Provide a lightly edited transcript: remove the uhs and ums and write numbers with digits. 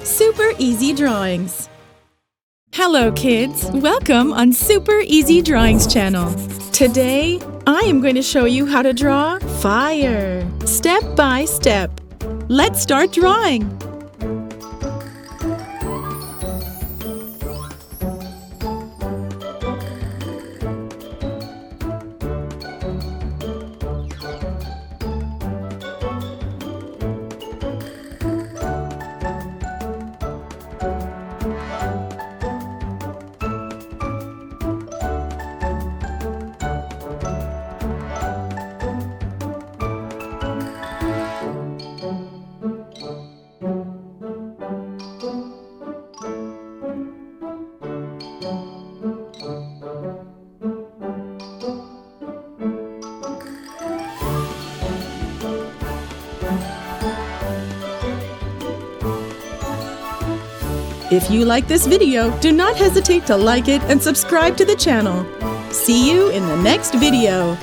Super Easy Drawings. Hello kids, welcome on Super Easy Drawings channel. Today, I am going to show you how to draw fire, step by step. Let's start drawing. If you like this video, do not hesitate to like it and subscribe to the channel. See you in the next video.